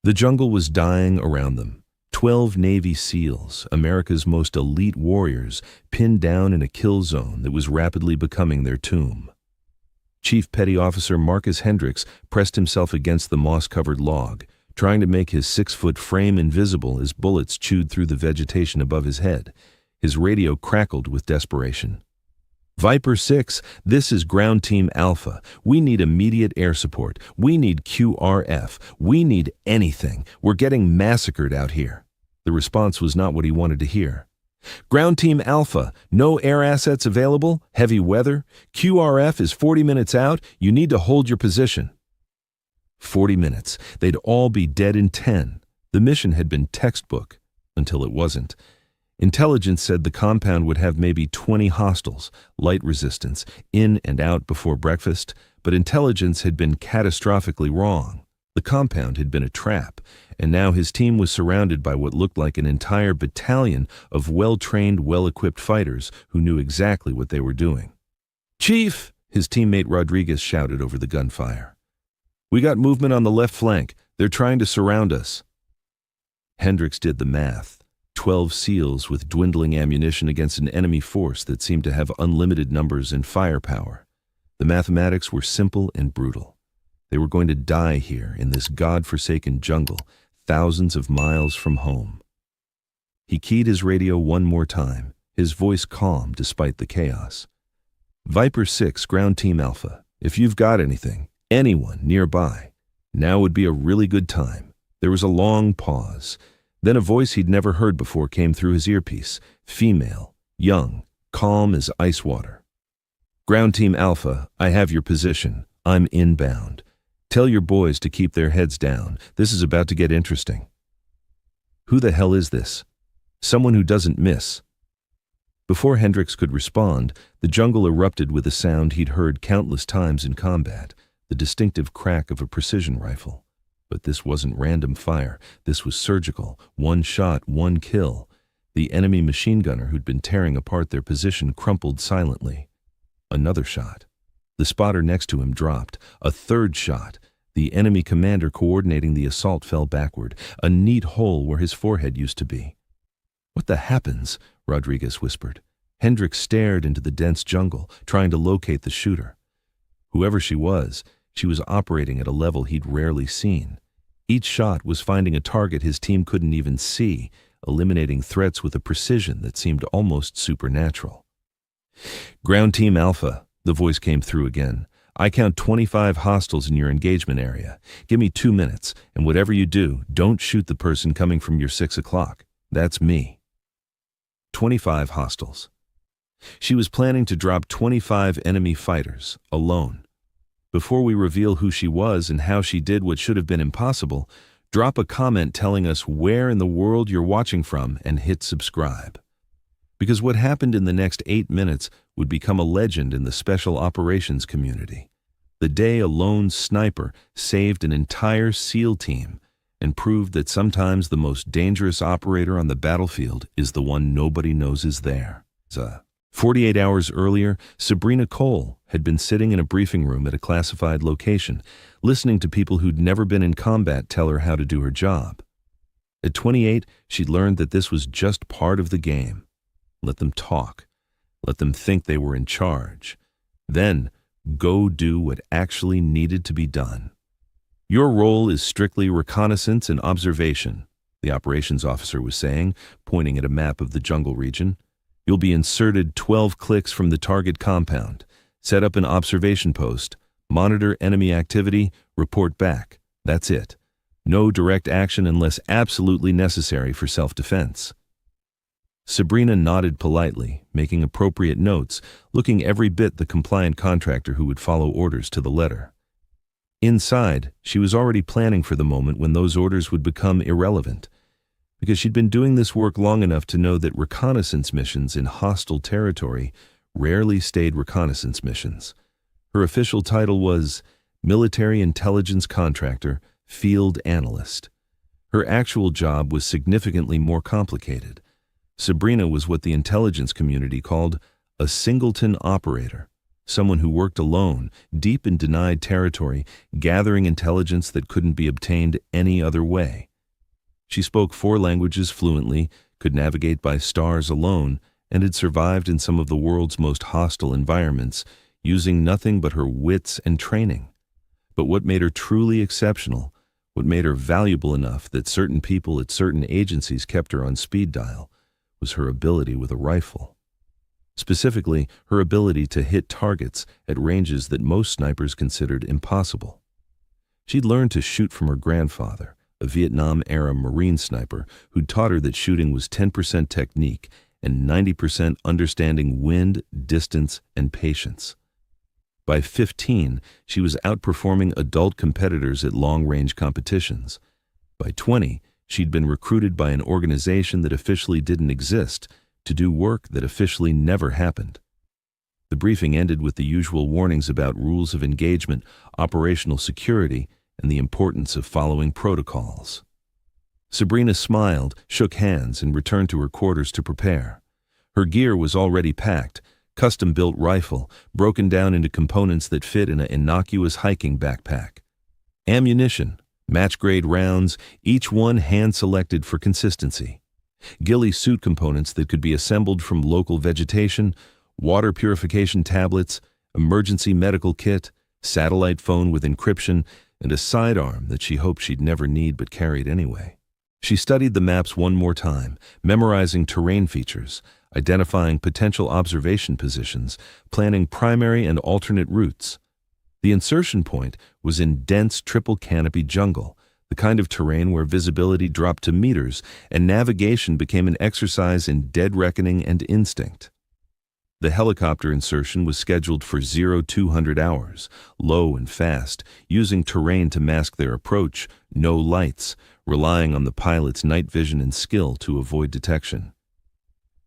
The jungle was dying around them. 12 Navy SEALs, America's most elite warriors, pinned down in a kill zone that was rapidly becoming their tomb. Chief Petty Officer Marcus Hendricks pressed himself against the moss-covered log, trying to make his 6-foot frame invisible as bullets chewed through the vegetation above his head. His radio crackled with desperation. Viper 6, this is Ground Team Alpha. We need immediate air support. We need QRF. We need anything. We're getting massacred out here. The response was not what he wanted to hear. Ground Team Alpha, no air assets available, heavy weather. QRF is 40 minutes out. You need to hold your position. 40 minutes. They'd all be dead in 10. The mission had been textbook, until it wasn't. Intelligence said the compound would have maybe 20 hostiles, light resistance, in and out before breakfast, but intelligence had been catastrophically wrong. The compound had been a trap, and now his team was surrounded by what looked like an entire battalion of well-trained, well-equipped fighters who knew exactly what they were doing. "Chief!" his teammate Rodriguez shouted over the gunfire. "We got movement on the left flank. They're trying to surround us." Hendricks did the math. 12 SEALs with dwindling ammunition against an enemy force that seemed to have unlimited numbers and firepower. The mathematics were simple and brutal. They were going to die here in this God-forsaken jungle, thousands of miles from home. He keyed his radio one more time, his voice calm despite the chaos. "Viper 6, Ground Team Alpha, if you've got anything, anyone nearby, now would be a really good time." There was a long pause. Then a voice he'd never heard before came through his earpiece, female, young, calm as ice water. "Ground Team Alpha, I have your position. I'm inbound. Tell your boys to keep their heads down. This is about to get interesting." Who the hell is this? Someone who doesn't miss. Before Hendricks could respond, the jungle erupted with a sound he'd heard countless times in combat, the distinctive crack of a precision rifle. But this wasn't random fire. This was surgical. One shot, one kill. The enemy machine gunner who'd been tearing apart their position crumpled silently. Another shot. The spotter next to him dropped. A third shot. The enemy commander coordinating the assault fell backward, a neat hole where his forehead used to be. "What the happens?" Rodriguez whispered. Hendricks stared into the dense jungle, trying to locate the shooter. Whoever she was operating at a level he'd rarely seen. Each shot was finding a target his team couldn't even see, eliminating threats with a precision that seemed almost supernatural. "Ground Team Alpha," the voice came through again. "I count 25 hostiles in your engagement area. Give me 2 minutes, and whatever you do, don't shoot the person coming from your 6 o'clock. That's me." 25 hostiles. She was planning to drop 25 enemy fighters, alone. Before we reveal who she was and how she did what should have been impossible, drop a comment telling us where in the world you're watching from and hit subscribe. Because what happened in the next 8 minutes would become a legend in the special operations community. The day a lone sniper saved an entire SEAL team and proved that sometimes the most dangerous operator on the battlefield is the one nobody knows is there. 48 hours earlier, Sabrina Cole had been sitting in a briefing room at a classified location, listening to people who'd never been in combat tell her how to do her job. At 28, she'd learned that this was just part of the game. Let them talk. Let them think they were in charge. Then, go do what actually needed to be done. "Your role is strictly reconnaissance and observation," the operations officer was saying, pointing at a map of the jungle region. "You'll be inserted 12 clicks from the target compound. Set up an observation post, monitor enemy activity, report back. That's it. No direct action unless absolutely necessary for self-defense." Sabrina nodded politely, making appropriate notes, looking every bit the compliant contractor who would follow orders to the letter. Inside, she was already planning for the moment when those orders would become irrelevant, because she'd been doing this work long enough to know that reconnaissance missions in hostile territory rarely stayed reconnaissance missions. Her official title was Military Intelligence Contractor, Field Analyst. Her actual job was significantly more complicated. Sabrina was what the intelligence community called a singleton operator. someone who worked alone, deep in denied territory, gathering intelligence that couldn't be obtained any other way. She spoke 4 languages fluently, could navigate by stars alone, and had survived in some of the world's most hostile environments, using nothing but her wits and training. But what made her truly exceptional, what made her valuable enough that certain people at certain agencies kept her on speed dial, was her ability with a rifle. Specifically, her ability to hit targets at ranges that most snipers considered impossible. She'd learned to shoot from her grandfather, a Vietnam-era Marine sniper who'd taught her that shooting was 10% technique and 90% understanding wind, distance, and patience. By 15, she was outperforming adult competitors at long-range competitions. By 20, she'd been recruited by an organization that officially didn't exist to do work that officially never happened. The briefing ended with the usual warnings about rules of engagement, operational security, and the importance of following protocols. Sabrina smiled, shook hands, and returned to her quarters to prepare. Her gear was already packed, custom-built rifle, broken down into components that fit in an innocuous hiking backpack. Ammunition, match-grade rounds, each one hand-selected for consistency. Ghillie suit components that could be assembled from local vegetation, water purification tablets, emergency medical kit, satellite phone with encryption, and a sidearm that she hoped she'd never need but carried anyway. She studied the maps one more time, memorizing terrain features, identifying potential observation positions, planning primary and alternate routes. The insertion point was in dense triple canopy jungle, the kind of terrain where visibility dropped to meters and navigation became an exercise in dead reckoning and instinct. The helicopter insertion was scheduled for 0200 hours, low and fast, using terrain to mask their approach, no lights, relying on the pilot's night vision and skill to avoid detection.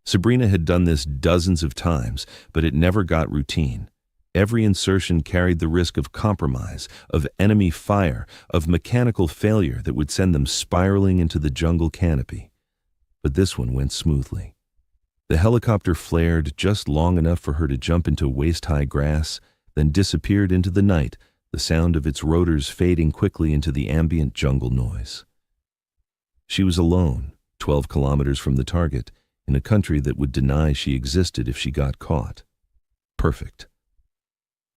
Sabrina had done this dozens of times, but it never got routine. Every insertion carried the risk of compromise, of enemy fire, of mechanical failure that would send them spiraling into the jungle canopy. But this one went smoothly. The helicopter flared just long enough for her to jump into waist-high grass, then disappeared into the night, the sound of its rotors fading quickly into the ambient jungle noise. She was alone, 12 kilometers from the target, in a country that would deny she existed if she got caught. Perfect.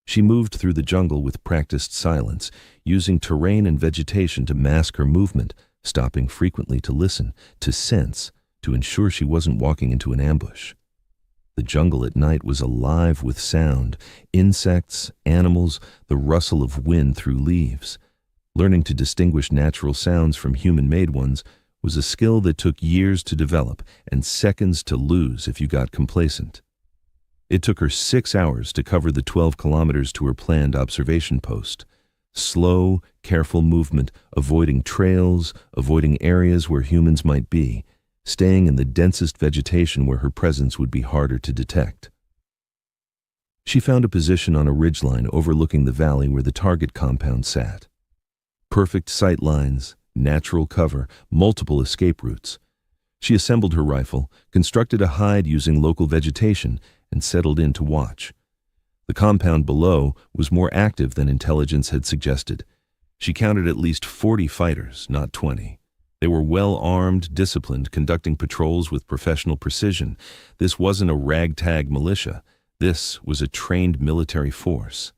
She moved through the jungle with practiced silence, using terrain and vegetation to mask her movement, stopping frequently to listen, to sense, to ensure she wasn't walking into an ambush. The jungle at night was alive with sound, insects, animals, the rustle of wind through leaves. Learning to distinguish natural sounds from human-made ones was a skill that took years to develop and seconds to lose if you got complacent. It took her 6 hours to cover the 12 kilometers to her planned observation post. Slow, careful movement, avoiding trails, avoiding areas where humans might be, staying in the densest vegetation where her presence would be harder to detect. She found a position on a ridgeline overlooking the valley where the target compound sat. Perfect sight lines, natural cover, multiple escape routes. She assembled her rifle, constructed a hide using local vegetation, and settled in to watch. The compound below was more active than intelligence had suggested. She counted at least 40 fighters, not 20. They were well-armed, disciplined, conducting patrols with professional precision. This wasn't a ragtag militia. This was a trained military force.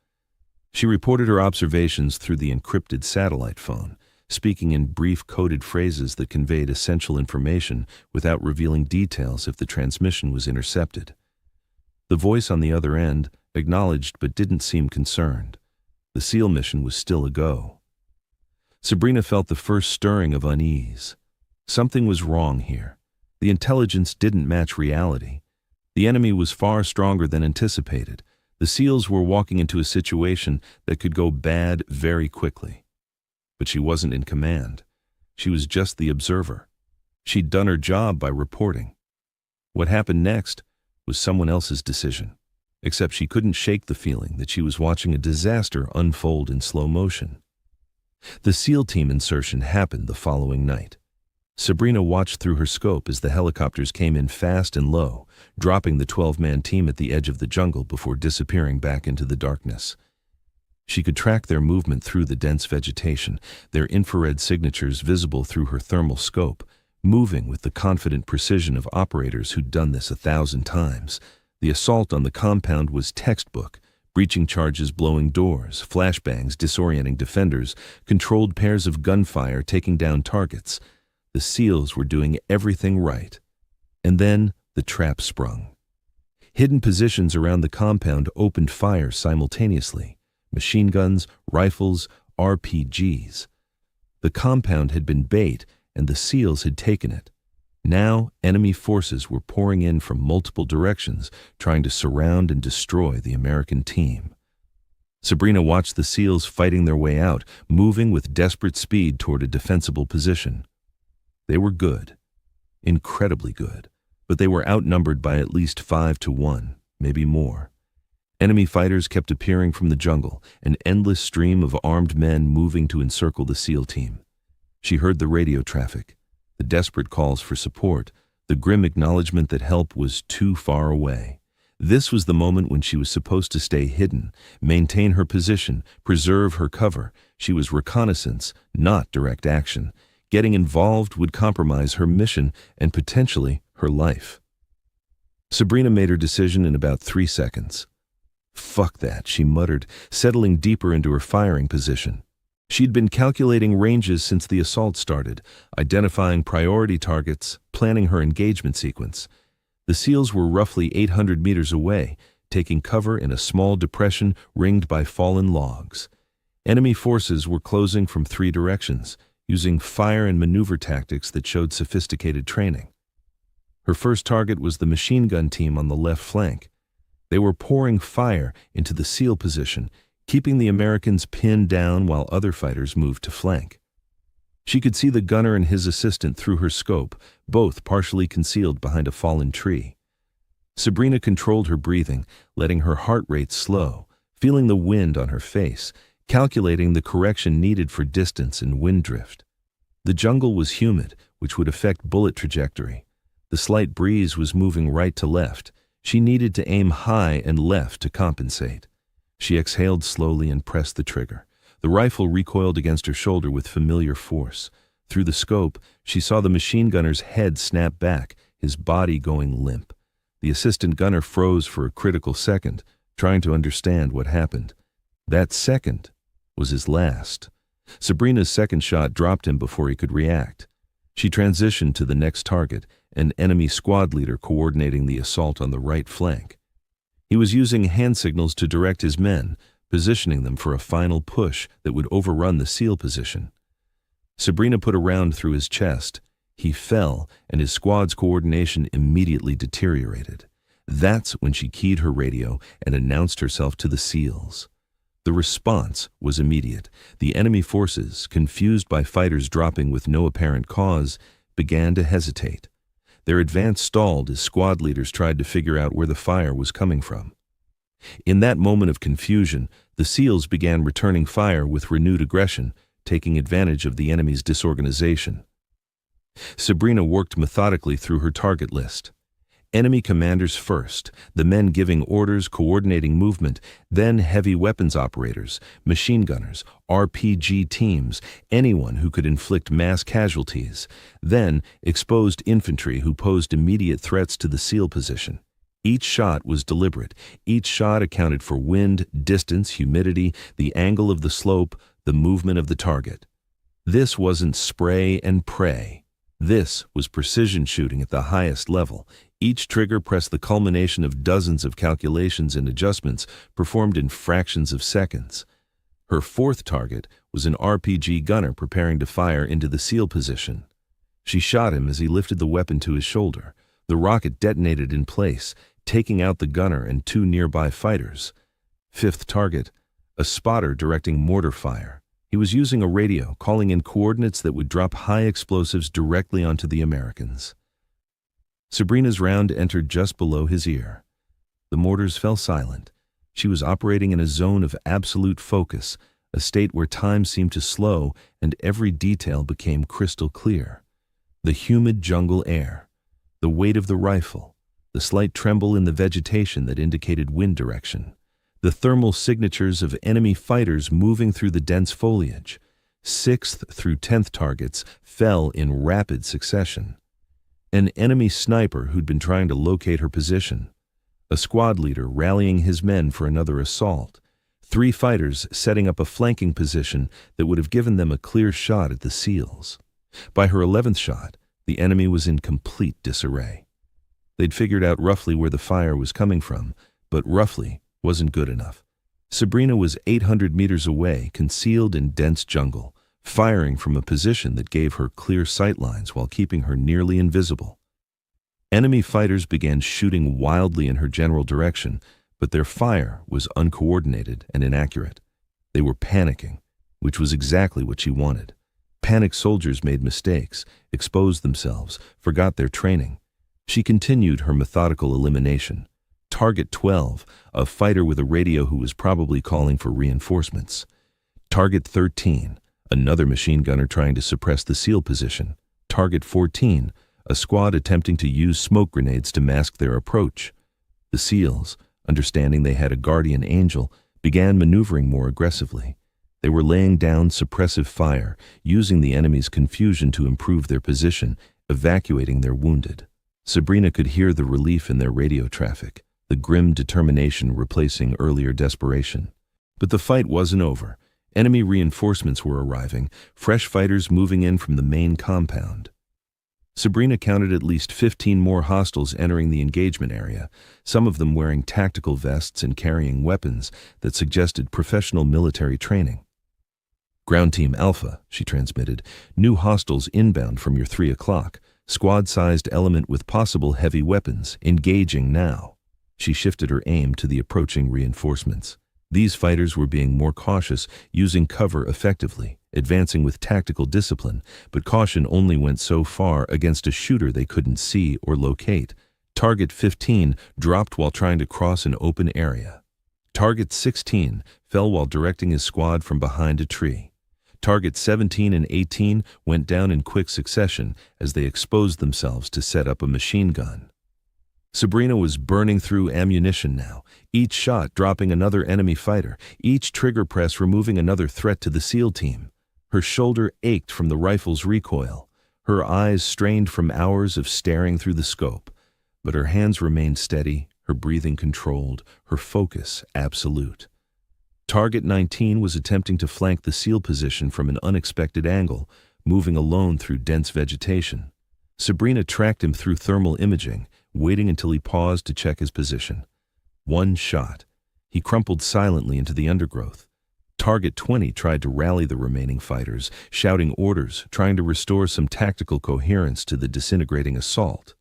She reported her observations through the encrypted satellite phone, speaking in brief coded phrases that conveyed essential information without revealing details if the transmission was intercepted. The voice on the other end acknowledged but didn't seem concerned. The SEAL mission was still a go. Sabrina felt the first stirring of unease. Something was wrong here. The intelligence didn't match reality. The enemy was far stronger than anticipated. The SEALs were walking into a situation that could go bad very quickly. But she wasn't in command. She was just the observer. She'd done her job by reporting. What happened next was someone else's decision, except she couldn't shake the feeling that she was watching a disaster unfold in slow motion. The SEAL team insertion happened the following night. Sabrina watched through her scope as the helicopters came in fast and low, dropping the 12-man team at the edge of the jungle before disappearing back into the darkness. She could track their movement through the dense vegetation, their infrared signatures visible through her thermal scope, moving with the confident precision of operators who'd done this 1,000 times. The assault on the compound was textbook. Breaching charges blowing doors, flashbangs disorienting defenders, controlled pairs of gunfire taking down targets. The SEALs were doing everything right. And then the trap sprung. Hidden positions around the compound opened fire simultaneously. Machine guns, rifles, RPGs. The compound had been bait, and the SEALs had taken it. Now, enemy forces were pouring in from multiple directions, trying to surround and destroy the American team. Sabrina watched the SEALs fighting their way out, moving with desperate speed toward a defensible position. They were good, incredibly good, but they were outnumbered by at least 5-1, maybe more. Enemy fighters kept appearing from the jungle, an endless stream of armed men moving to encircle the SEAL team. She heard the radio traffic, the desperate calls for support, the grim acknowledgement that help was too far away. This was the moment when she was supposed to stay hidden, maintain her position, preserve her cover. She was reconnaissance, not direct action. Getting involved would compromise her mission and potentially her life. Sabrina made her decision in about 3 seconds. "Fuck that," she muttered, settling deeper into her firing position. She'd been calculating ranges since the assault started, identifying priority targets, planning her engagement sequence. The SEALs were roughly 800 meters away, taking cover in a small depression ringed by fallen logs. Enemy forces were closing from 3 directions, using fire and maneuver tactics that showed sophisticated training. Her first target was the machine gun team on the left flank. They were pouring fire into the SEAL position, keeping the Americans pinned down while other fighters moved to flank. She could see the gunner and his assistant through her scope, both partially concealed behind a fallen tree. Sabrina controlled her breathing, letting her heart rate slow, feeling the wind on her face, calculating the correction needed for distance and wind drift. The jungle was humid, which would affect bullet trajectory. The slight breeze was moving right to left. She needed to aim high and left to compensate. She exhaled slowly and pressed the trigger. The rifle recoiled against her shoulder with familiar force. Through the scope, she saw the machine gunner's head snap back, his body going limp. The assistant gunner froze for a critical second, trying to understand what happened. That second was his last. Sabrina's second shot dropped him before he could react. She transitioned to the next target, an enemy squad leader coordinating the assault on the right flank. He was using hand signals to direct his men, positioning them for a final push that would overrun the SEAL position. Sabrina put a round through his chest. He fell, and his squad's coordination immediately deteriorated. That's when she keyed her radio and announced herself to the SEALs. The response was immediate. The enemy forces, confused by fighters dropping with no apparent cause, began to hesitate. Their advance stalled as squad leaders tried to figure out where the fire was coming from. In that moment of confusion, the SEALs began returning fire with renewed aggression, taking advantage of the enemy's disorganization. Sabrina worked methodically through her target list. Enemy commanders first, the men giving orders, coordinating movement, then heavy weapons operators, machine gunners, RPG teams, anyone who could inflict mass casualties, then exposed infantry who posed immediate threats to the SEAL position. Each shot was deliberate. Each shot accounted for wind, distance, humidity, the angle of the slope, the movement of the target. This wasn't spray and pray. This was precision shooting at the highest level. Each trigger pressed the culmination of dozens of calculations and adjustments performed in fractions of seconds. Her fourth target was an RPG gunner preparing to fire into the SEAL position. She shot him as he lifted the weapon to his shoulder. The rocket detonated in place, taking out the gunner and 2 nearby fighters. Fifth target, a spotter directing mortar fire. He was using a radio, calling in coordinates that would drop high explosives directly onto the Americans. Sabrina's round entered just below his ear. The mortars fell silent. She was operating in a zone of absolute focus, a state where time seemed to slow and every detail became crystal clear. The humid jungle air, the weight of the rifle, the slight tremble in the vegetation that indicated wind direction, the thermal signatures of enemy fighters moving through the dense foliage. 6th through 10th targets fell in rapid succession. An enemy sniper who'd been trying to locate her position, a squad leader rallying his men for another assault, 3 fighters setting up a flanking position that would have given them a clear shot at the SEALs. By her 11th shot, the enemy was in complete disarray. They'd figured out roughly where the fire was coming from, but roughly wasn't good enough. Sabrina was 800 meters away, concealed in dense jungle, firing from a position that gave her clear sightlines while keeping her nearly invisible. Enemy fighters began shooting wildly in her general direction, but their fire was uncoordinated and inaccurate. They were panicking, which was exactly what she wanted. Panicked soldiers made mistakes, exposed themselves, forgot their training. She continued her methodical elimination. Target 12, a fighter with a radio who was probably calling for reinforcements. Target 13, another machine gunner trying to suppress the SEAL position. Target 14, a squad attempting to use smoke grenades to mask their approach. The SEALs, understanding they had a guardian angel, began maneuvering more aggressively. They were laying down suppressive fire, using the enemy's confusion to improve their position, evacuating their wounded. Sabrina could hear the relief in their radio traffic, the grim determination replacing earlier desperation. But the fight wasn't over. Enemy reinforcements were arriving, fresh fighters moving in from the main compound. Sabrina counted at least 15 more hostiles entering the engagement area, some of them wearing tactical vests and carrying weapons that suggested professional military training. Ground Team Alpha, she transmitted, new hostiles inbound from your 3 o'clock, squad-sized element with possible heavy weapons, engaging now. She shifted her aim to the approaching reinforcements. These fighters were being more cautious, using cover effectively, advancing with tactical discipline, but caution only went so far against a shooter they couldn't see or locate. Target 15 dropped while trying to cross an open area. Target 16 fell while directing his squad from behind a tree. Targets 17 and 18 went down in quick succession as they exposed themselves to set up a machine gun. Sabrina was burning through ammunition now, each shot dropping another enemy fighter, each trigger press removing another threat to the SEAL team. Her shoulder ached from the rifle's recoil, her eyes strained from hours of staring through the scope, but her hands remained steady, her breathing controlled, her focus absolute. Target 19 was attempting to flank the SEAL position from an unexpected angle, moving alone through dense vegetation. Sabrina tracked him through thermal imaging, waiting until he paused to check his position. One shot. He crumpled silently into the undergrowth. Target 20 tried to rally the remaining fighters, shouting orders, trying to restore some tactical coherence to the disintegrating assault.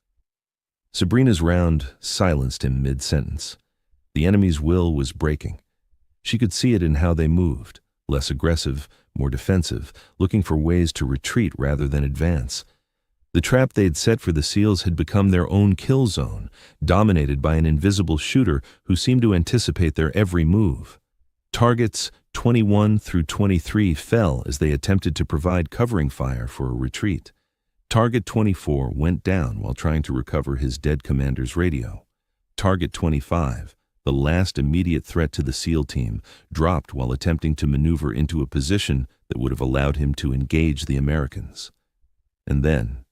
Sabrina's round silenced him mid-sentence. The enemy's will was breaking. She could see it in how they moved, less aggressive, more defensive, looking for ways to retreat rather than advance. The trap they'd set for the SEALs had become their own kill zone, dominated by an invisible shooter who seemed to anticipate their every move. Targets 21 through 23 fell as they attempted to provide covering fire for a retreat. Target 24 went down while trying to recover his dead commander's radio. Target 25, the last immediate threat to the SEAL team, dropped while attempting to maneuver into a position that would have allowed him to engage the Americans. And then,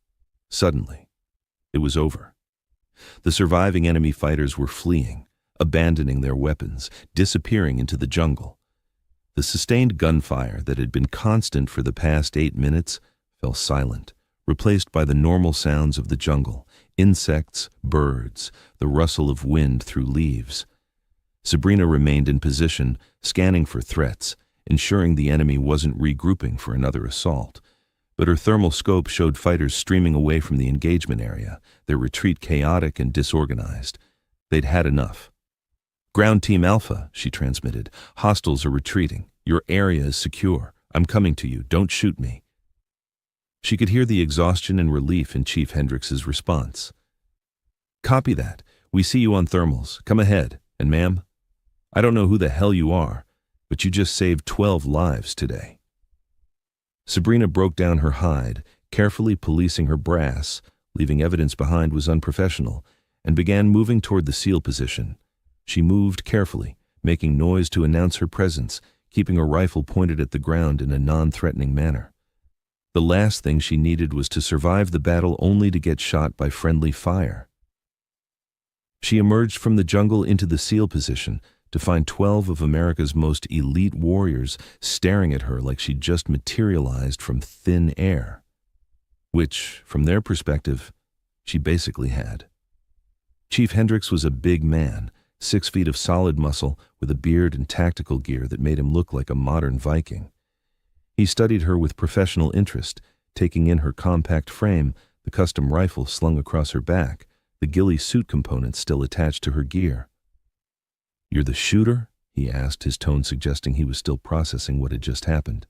suddenly, it was over. The surviving enemy fighters were fleeing, abandoning their weapons, disappearing into the jungle. The sustained gunfire that had been constant for the past 8 minutes fell silent, replaced by the normal sounds of the jungle, insects, birds, the rustle of wind through leaves. Sabrina remained in position, scanning for threats, ensuring the enemy wasn't regrouping for another assault. But her thermal scope showed fighters streaming away from the engagement area, their retreat chaotic and disorganized. They'd had enough. Ground Team Alpha, she transmitted. Hostiles are retreating. Your area is secure. I'm coming to you. Don't shoot me. She could hear the exhaustion and relief in Chief Hendrix's response. Copy that. We see you on thermals. Come ahead. And ma'am, I don't know who the hell you are, but you just saved 12 lives today. Sabrina broke down her hide, carefully policing her brass, leaving evidence behind was unprofessional, and began moving toward the SEAL position. She moved carefully, making noise to announce her presence, keeping her rifle pointed at the ground in a non-threatening manner. The last thing she needed was to survive the battle only to get shot by friendly fire. She emerged from the jungle into the SEAL position to find 12 of America's most elite warriors staring at her like she'd just materialized from thin air, which, from their perspective, she basically had. Chief Hendricks was a big man, 6 feet of solid muscle with a beard and tactical gear that made him look like a modern Viking. He studied her with professional interest, taking in her compact frame, the custom rifle slung across her back, the ghillie suit components still attached to her gear. "You're the shooter?" he asked, his tone suggesting he was still processing what had just happened.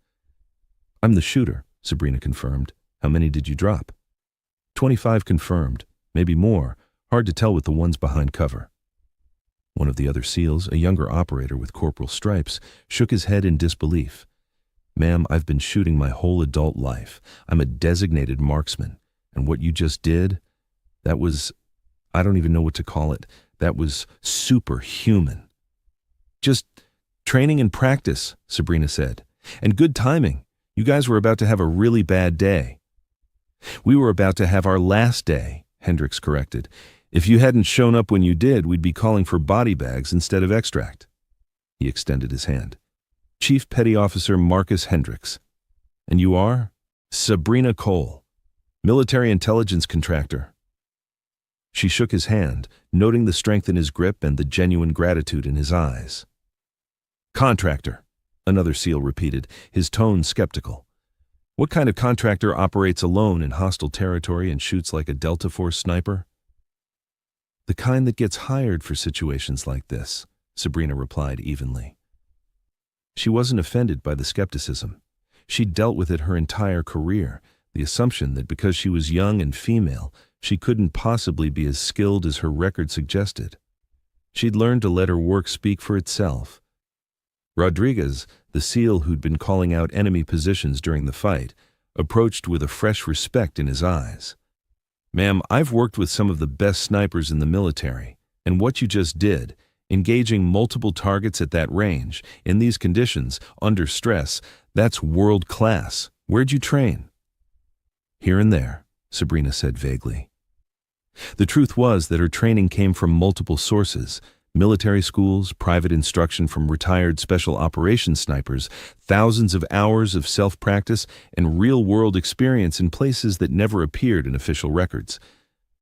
"I'm the shooter," Sabrina confirmed. "How many did you drop?" 25 confirmed, maybe more, hard to tell with the ones behind cover. One of the other SEALs, a younger operator with corporal stripes, shook his head in disbelief. "Ma'am, I've been shooting my whole adult life. I'm a designated marksman. And what you just did, that was, I don't even know what to call it. That was superhuman." "Just training and practice," Sabrina said. "And good timing. You guys were about to have a really bad day." "We were about to have our last day," Hendricks corrected. "If you hadn't shown up when you did, we'd be calling for body bags instead of extract." He extended his hand. "Chief Petty Officer Marcus Hendricks. And you are?" "Sabrina Cole, military intelligence contractor." She shook his hand, noting the strength in his grip and the genuine gratitude in his eyes. "Contractor," another SEAL repeated, his tone skeptical. "What kind of contractor operates alone in hostile territory and shoots like a Delta Force sniper?" "The kind that gets hired for situations like this," Sabrina replied evenly. She wasn't offended by the skepticism. She'd dealt with it her entire career, the assumption that because she was young and female, she couldn't possibly be as skilled as her record suggested. She'd learned to let her work speak for itself. Rodriguez, the SEAL who'd been calling out enemy positions during the fight, approached with a fresh respect in his eyes. "Ma'am, I've worked with some of the best snipers in the military, and what you just did, engaging multiple targets at that range, in these conditions, under stress, that's world class. Where'd you train?" "Here and there," Sabrina said vaguely. The truth was that her training came from multiple sources: military schools, private instruction from retired special operations snipers, thousands of hours of self-practice, and real-world experience in places that never appeared in official records.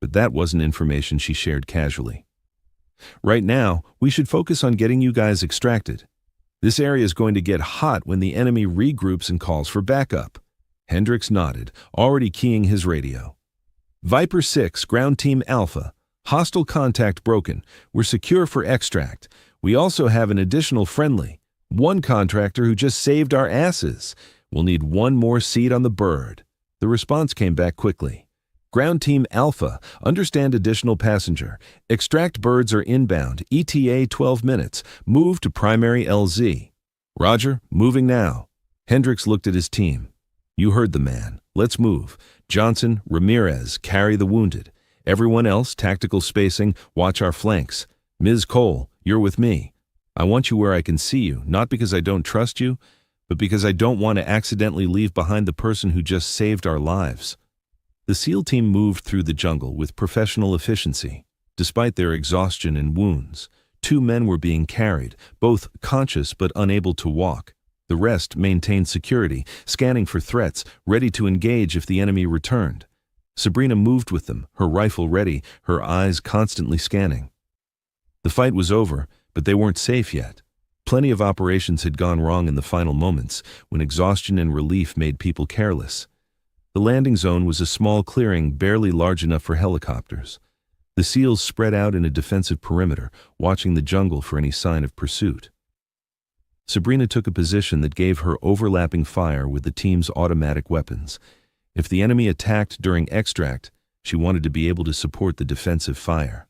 But that wasn't information she shared casually. "Right now, we should focus on getting you guys extracted. This area is going to get hot when the enemy regroups and calls for backup." Hendricks nodded, already keying his radio. "Viper 6, Ground Team Alpha. Hostile contact broken. We're secure for extract. We also have an additional friendly. One contractor who just saved our asses. We'll need one more seat on the bird." The response came back quickly. "Ground Team Alpha, understand additional passenger. Extract birds are inbound. ETA 12 minutes. Move to primary LZ." "Roger, moving now." Hendricks looked at his team. "You heard the man. Let's move. Johnson, Ramirez, carry the wounded. Everyone else, tactical spacing, watch our flanks. Ms. Cole, you're with me. I want you where I can see you, not because I don't trust you, but because I don't want to accidentally leave behind the person who just saved our lives." The SEAL team moved through the jungle with professional efficiency. Despite their exhaustion and wounds, 2 men were being carried, both conscious but unable to walk. The rest maintained security, scanning for threats, ready to engage if the enemy returned. Sabrina moved with them, her rifle ready, her eyes constantly scanning. The fight was over, but they weren't safe yet. Plenty of operations had gone wrong in the final moments, when exhaustion and relief made people careless. The landing zone was a small clearing barely large enough for helicopters. The SEALs spread out in a defensive perimeter, watching the jungle for any sign of pursuit. Sabrina took a position that gave her overlapping fire with the team's automatic weapons. If the enemy attacked during extract, she wanted to be able to support the defensive fire.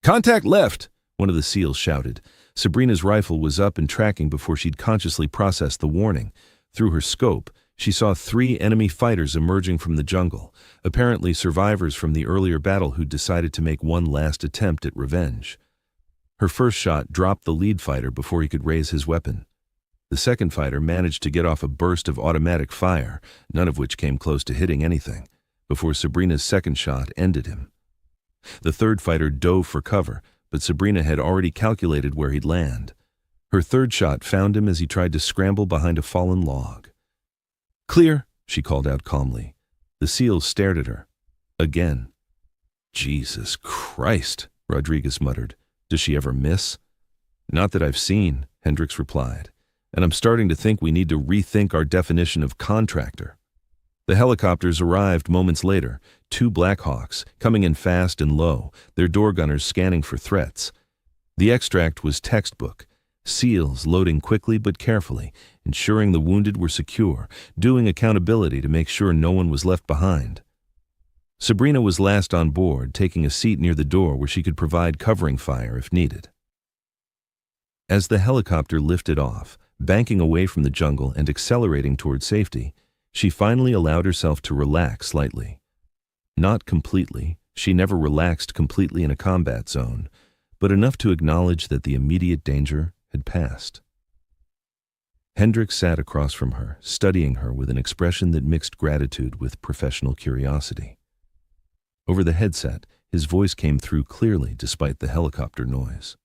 "Contact left!" one of the SEALs shouted. Sabrina's rifle was up and tracking before she'd consciously processed the warning. Through her scope, She saw 3 enemy fighters emerging from the jungle, apparently survivors from the earlier battle who'd decided to make one last attempt at revenge. Her first shot dropped the lead fighter before he could raise his weapon. The second fighter managed to get off a burst of automatic fire, none of which came close to hitting anything, before Sabrina's second shot ended him. The third fighter dove for cover, but Sabrina had already calculated where he'd land. Her third shot found him as he tried to scramble behind a fallen log. "Clear," she called out calmly. The SEALs stared at her. Again. "Jesus Christ," Rodriguez muttered. "Does she ever miss?" "Not that I've seen," Hendricks replied. "And I'm starting to think we need to rethink our definition of contractor." The helicopters arrived moments later, 2 Blackhawks, coming in fast and low, their door gunners scanning for threats. The extract was textbook. SEALs loading quickly but carefully, ensuring the wounded were secure, doing accountability to make sure no one was left behind. Sabrina was last on board, taking a seat near the door where she could provide covering fire if needed. As the helicopter lifted off, banking away from the jungle and accelerating toward safety, she finally allowed herself to relax slightly. Not completely, she never relaxed completely in a combat zone, but enough to acknowledge that the immediate danger had passed. Hendricks sat across from her, studying her with an expression that mixed gratitude with professional curiosity. Over the headset, his voice came through clearly despite the helicopter noise.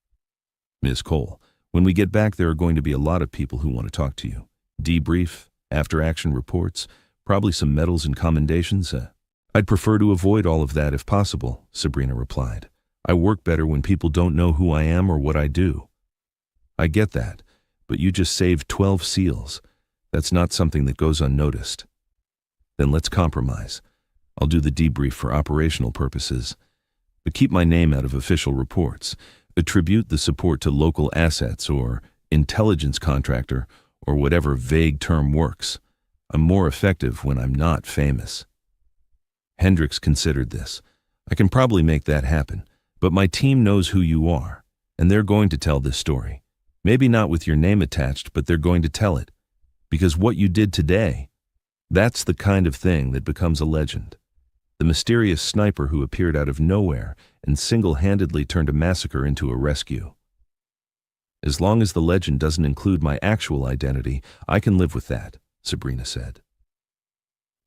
"Ms. Cole, when we get back there are going to be a lot of people who want to talk to you. Debrief, after-action reports, probably some medals and commendations. I'd prefer to avoid all of that if possible," Sabrina replied. "I work better when people don't know who I am or what I do." "I get that, but you just saved 12 SEALs. That's not something that goes unnoticed." "Then let's compromise. I'll do the debrief for operational purposes, but keep my name out of official reports. Attribute the support to local assets or intelligence contractor or whatever vague term works. I'm more effective when I'm not famous." Hendricks considered this. "I can probably make that happen, but my team knows who you are, and they're going to tell this story. Maybe not with your name attached, but they're going to tell it. Because what you did today, that's the kind of thing that becomes a legend. The mysterious sniper who appeared out of nowhere and single-handedly turned a massacre into a rescue. As long as the legend doesn't include my actual identity, I can live with that," Sabrina said.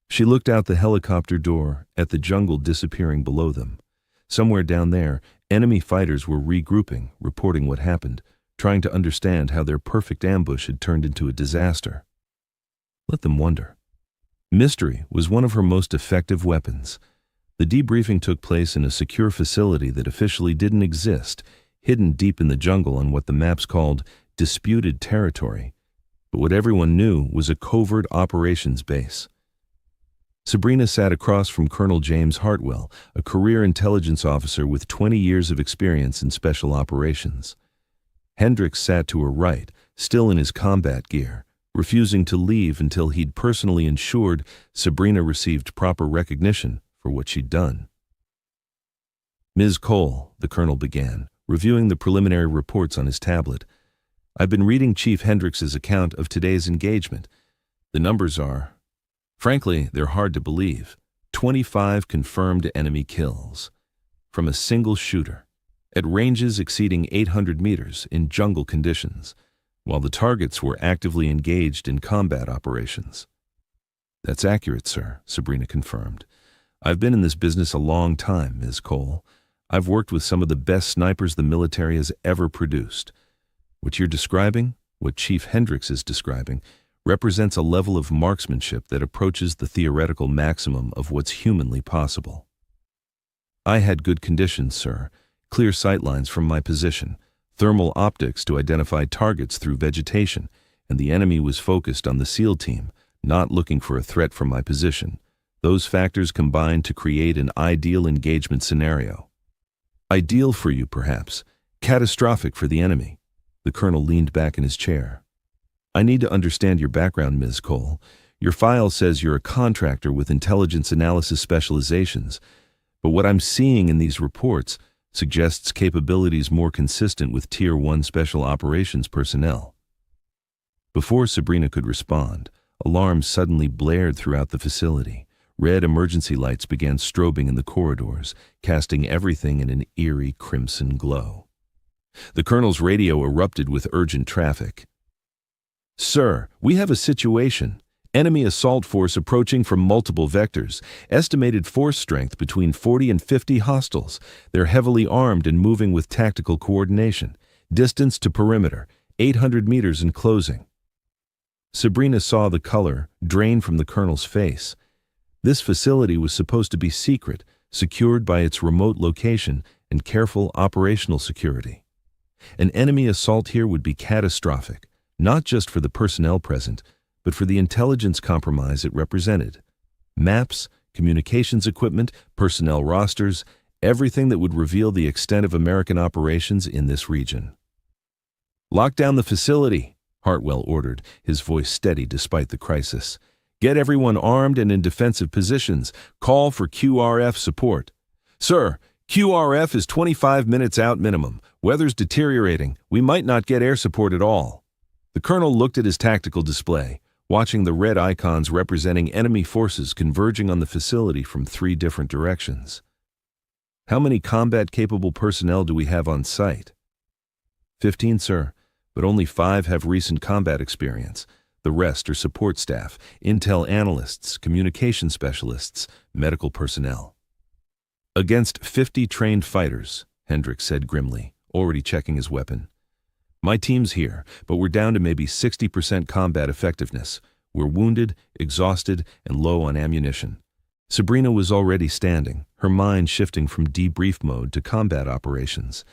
She looked out the helicopter door at the jungle disappearing below them. Somewhere down there, enemy fighters were regrouping, reporting what happened, trying to understand how their perfect ambush had turned into a disaster. Let them wonder. Mystery was one of her most effective weapons. The debriefing took place in a secure facility that officially didn't exist, hidden deep in the jungle on what the maps called disputed territory. But what everyone knew was a covert operations base. Sabrina sat across from Colonel James Hartwell, a career intelligence officer with 20 years of experience in special operations. Hendricks sat to her right, still in his combat gear, refusing to leave until he'd personally ensured Sabrina received proper recognition for what she'd done. "Ms. Cole," the colonel began, reviewing the preliminary reports on his tablet. "I've been reading Chief Hendricks's account of today's engagement. The numbers are, frankly, they're hard to believe. 25 confirmed enemy kills from a single shooter, at ranges exceeding 800 meters in jungle conditions, while the targets were actively engaged in combat operations." "That's accurate, sir," Sabrina confirmed. "I've been in this business a long time, Ms. Cole. I've worked with some of the best snipers the military has ever produced. What you're describing, what Chief Hendricks is describing, represents a level of marksmanship that approaches the theoretical maximum of what's humanly possible. I had good conditions, sir, clear sightlines from my position, thermal optics to identify targets through vegetation, and the enemy was focused on the SEAL team, not looking for a threat from my position. Those factors combined to create an ideal engagement scenario. Ideal for you, perhaps. Catastrophic for the enemy." The colonel leaned back in his chair. "I need to understand your background, Ms. Cole. Your file says you're a contractor with intelligence analysis specializations, but what I'm seeing in these reports suggests capabilities more consistent with Tier 1 special operations personnel." Before Sabrina could respond, Alarms suddenly blared throughout the facility. Red emergency lights began strobing in the corridors, casting everything in an eerie crimson glow. The colonel's radio erupted with urgent traffic. "Sir, we have a situation. Enemy assault force approaching from multiple vectors. Estimated force strength between 40 and 50 hostiles. They're heavily armed and moving with tactical coordination. Distance to perimeter, 800 meters in closing." Sabrina saw the color drain from the colonel's face. This facility was supposed to be secret, secured by its remote location and careful operational security. An enemy assault here would be catastrophic, not just for the personnel present, but for the intelligence compromise it represented. Maps, communications equipment, personnel rosters, everything that would reveal the extent of American operations in this region. "Lock down the facility," Hartwell ordered, his voice steady despite the crisis. "Get everyone armed and in defensive positions. Call for QRF support." "Sir, QRF is 25 minutes out minimum. Weather's deteriorating. We might not get air support at all." The colonel looked at his tactical display, watching the red icons representing enemy forces converging on the facility from 3 different directions. "How many combat-capable personnel do we have on site?" 15, sir, but only 5 have recent combat experience. The rest are support staff, intel analysts, communication specialists, medical personnel." "Against 50 trained fighters," Hendricks said grimly, already checking his weapon. "My team's here, but we're down to maybe 60% combat effectiveness. We're wounded, exhausted, and low on ammunition." Sabrina was already standing, her mind shifting from debrief mode to combat operations.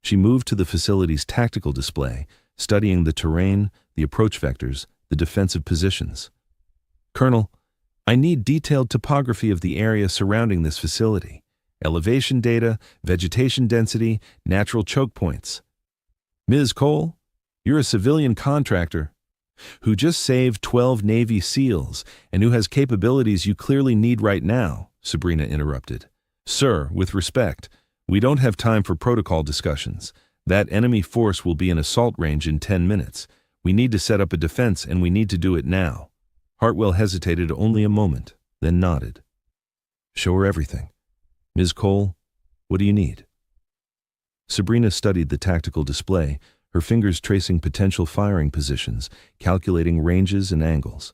She moved to the facility's tactical display, studying the terrain, the approach vectors, the defensive positions. "Colonel, I need detailed topography of the area surrounding this facility. Elevation data, vegetation density, natural choke points." "Ms. Cole, you're a civilian contractor who just saved 12 Navy SEALs and who has capabilities you clearly need right now," Sabrina interrupted. "Sir, with respect, we don't have time for protocol discussions. That enemy force will be in assault range in 10 minutes. We need to set up a defense, and we need to do it now." Hartwell hesitated only a moment, then nodded. "Show her everything. Ms. Cole, what do you need?" Sabrina studied the tactical display, her fingers tracing potential firing positions, calculating ranges and angles.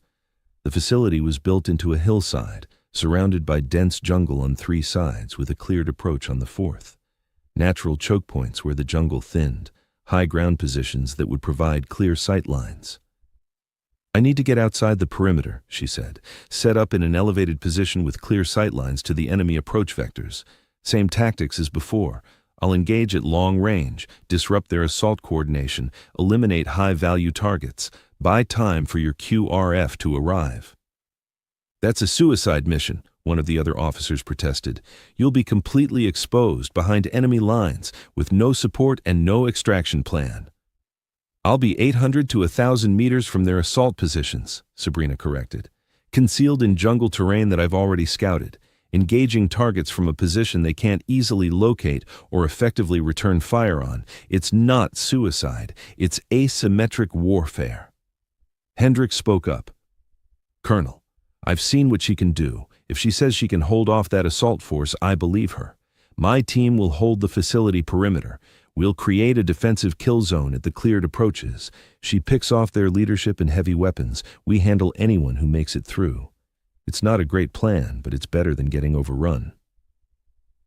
The facility was built into a hillside, surrounded by dense jungle on 3 sides with a cleared approach on the 4th. Natural choke points where the jungle thinned, high ground positions that would provide clear sight lines. "I need to get outside the perimeter," she said, "set up in an elevated position with clear sight lines to the enemy approach vectors. Same tactics as before. I'll engage at long range, disrupt their assault coordination, eliminate high-value targets, buy time for your QRF to arrive." "That's a suicide mission," one of the other officers protested. "You'll be completely exposed behind enemy lines with no support and no extraction plan." "I'll be 800 to 1,000 meters from their assault positions," Sabrina corrected. "Concealed in jungle terrain that I've already scouted, engaging targets from a position they can't easily locate or effectively return fire on. It's not suicide, it's asymmetric warfare." Hendricks spoke up. "Colonel, I've seen what she can do. If she says she can hold off that assault force, I believe her. My team will hold the facility perimeter. We'll create a defensive kill zone at the cleared approaches. She picks off their leadership and heavy weapons. We handle anyone who makes it through. It's not a great plan, but it's better than getting overrun."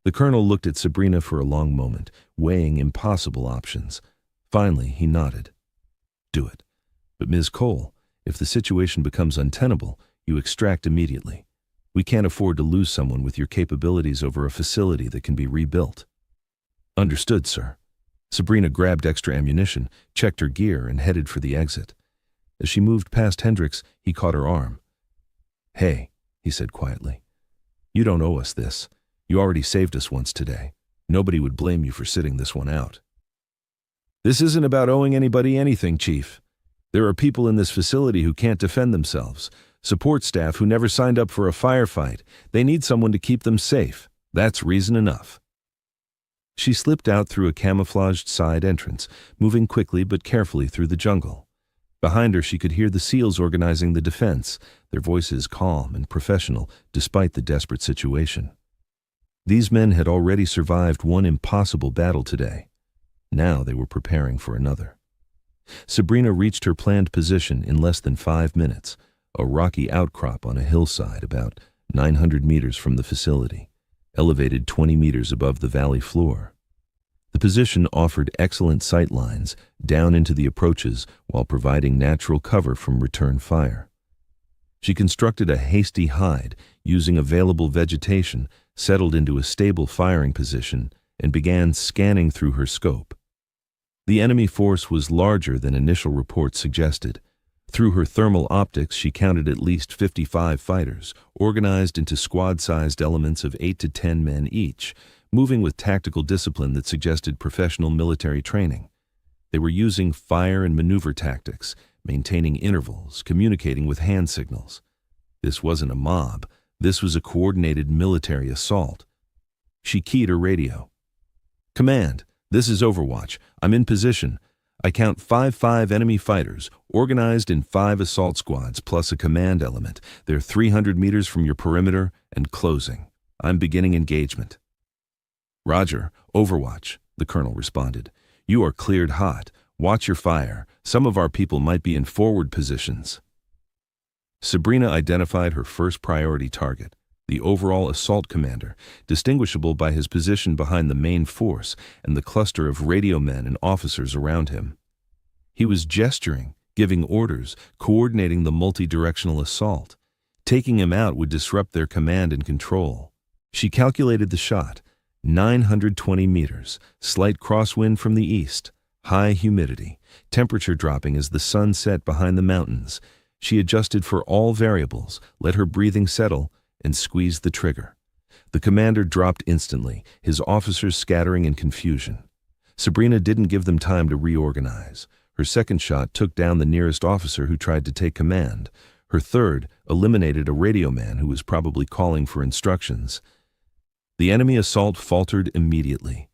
The colonel looked at Sabrina for a long moment, weighing impossible options. Finally, he nodded. "Do it. But Ms. Cole, if the situation becomes untenable, you extract immediately. We can't afford to lose someone with your capabilities over a facility that can be rebuilt." "Understood, sir." Sabrina grabbed extra ammunition, checked her gear, and headed for the exit. As she moved past Hendricks, he caught her arm. "Hey," he said quietly. "You don't owe us this. You already saved us once today. Nobody would blame you for sitting this one out." "This isn't about owing anybody anything, Chief. There are people in this facility who can't defend themselves. Support staff who never signed up for a firefight. They need someone to keep them safe. That's reason enough." She slipped out through a camouflaged side entrance, moving quickly but carefully through the jungle. Behind her, she could hear the SEALs organizing the defense, their voices calm and professional despite the desperate situation. These men had already survived one impossible battle today. Now they were preparing for another. Sabrina reached her planned position in less than 5 minutes, a rocky outcrop on a hillside about 900 meters from the facility, elevated 20 meters above the valley floor. The position offered excellent sight lines down into the approaches while providing natural cover from return fire. She constructed a hasty hide using available vegetation, settled into a stable firing position, and began scanning through her scope. The enemy force was larger than initial reports suggested. Through her thermal optics, she counted at least 55 fighters, organized into squad-sized elements of 8 to 10 men each, moving with tactical discipline that suggested professional military training. They were using fire and maneuver tactics, maintaining intervals, communicating with hand signals. This wasn't a mob. This was a coordinated military assault. She keyed her radio. "Command, this is Overwatch. I'm in position. I count 5 enemy fighters, organized in 5 assault squads plus a command element. They're 300 meters from your perimeter and closing. I'm beginning engagement." "Roger, Overwatch," the colonel responded. "You are cleared hot. Watch your fire. Some of our people might be in forward positions." Sabrina identified her first priority target, the overall assault commander, distinguishable by his position behind the main force and the cluster of radio men and officers around him. He was gesturing, giving orders, coordinating the multi-directional assault. Taking him out would disrupt their command and control. She calculated the shot. 920 meters, slight crosswind from the east, high humidity, temperature dropping as the sun set behind the mountains. She adjusted for all variables, let her breathing settle, and squeezed the trigger. The commander dropped instantly, his officers scattering in confusion. Sabrina didn't give them time to reorganize. Her second shot took down the nearest officer who tried to take command. Her third eliminated a radio man who was probably calling for instructions. The enemy assault faltered immediately.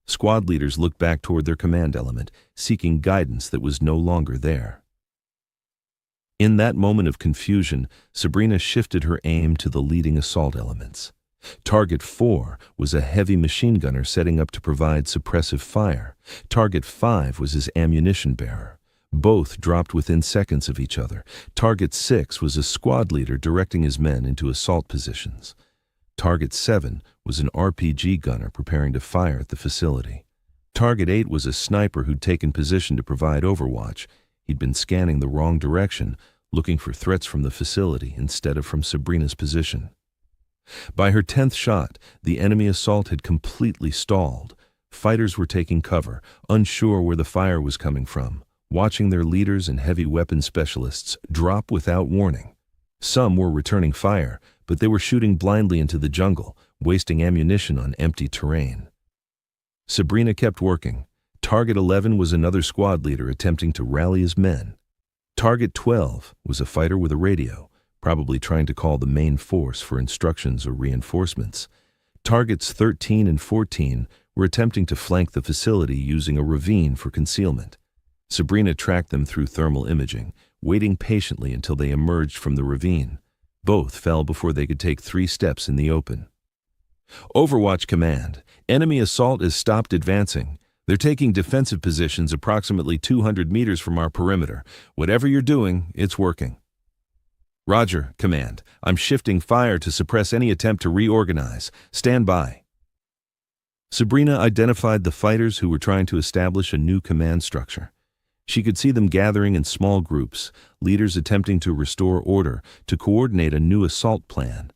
Squad leaders looked back toward their command element, seeking guidance that was no longer there. In that moment of confusion, Sabrina shifted her aim to the leading assault elements. Target 4 was a heavy machine gunner setting up to provide suppressive fire. Target 5 was his ammunition bearer. Both dropped within seconds of each other. Target 6 was a squad leader directing his men into assault positions. Target 7 was an RPG gunner preparing to fire at the facility. Target 8 was a sniper who'd taken position to provide overwatch. He'd been scanning the wrong direction, looking for threats from the facility instead of from Sabrina's position. By her 10th shot, the enemy assault had completely stalled. Fighters were taking cover, unsure where the fire was coming from, watching their leaders and heavy weapon specialists drop without warning. Some were returning fire, but they were shooting blindly into the jungle, wasting ammunition on empty terrain. Sabrina kept working. Target 11 was another squad leader attempting to rally his men. Target 12 was a fighter with a radio, probably trying to call the main force for instructions or reinforcements. Targets 13 and 14 were attempting to flank the facility using a ravine for concealment. Sabrina tracked them through thermal imaging, waiting patiently until they emerged from the ravine. Both fell before they could take 3 steps in the open. "Overwatch command. Enemy assault has stopped advancing. They're taking defensive positions approximately 200 meters from our perimeter. Whatever you're doing, it's working." "Roger, command. I'm shifting fire to suppress any attempt to reorganize. Stand by." Sabrina identified the fighters who were trying to establish a new command structure. She could see them gathering in small groups, leaders attempting to restore order, to coordinate a new assault plan.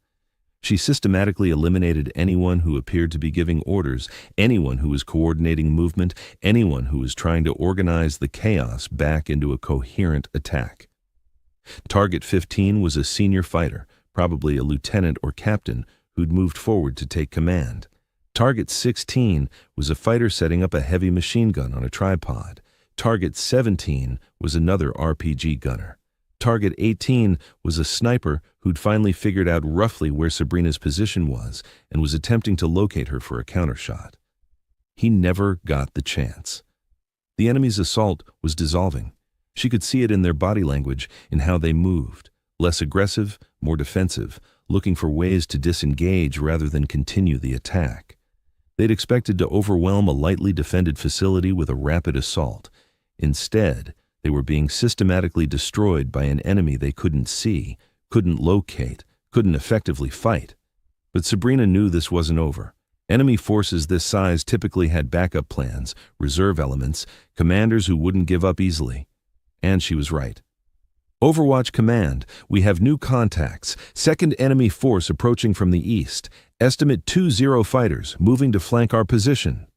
She systematically eliminated anyone who appeared to be giving orders, anyone who was coordinating movement, anyone who was trying to organize the chaos back into a coherent attack. Target 15 was a senior fighter, probably a lieutenant or captain, who'd moved forward to take command. Target 16 was a fighter setting up a heavy machine gun on a tripod. Target 17 was another RPG gunner. Target 18 was a sniper who'd finally figured out roughly where Sabrina's position was and was attempting to locate her for a countershot. He never got the chance. The enemy's assault was dissolving. She could see it in their body language, in how they moved, less aggressive, more defensive, looking for ways to disengage rather than continue the attack. They'd expected to overwhelm a lightly defended facility with a rapid assault. Instead, they were being systematically destroyed by an enemy they couldn't see, couldn't locate, couldn't effectively fight. But Sabrina knew this wasn't over. Enemy forces this size typically had backup plans, reserve elements, commanders who wouldn't give up easily. And she was right. Overwatch Command, we have new contacts. Second enemy force approaching from the east. Estimate 20 fighters moving to flank our position.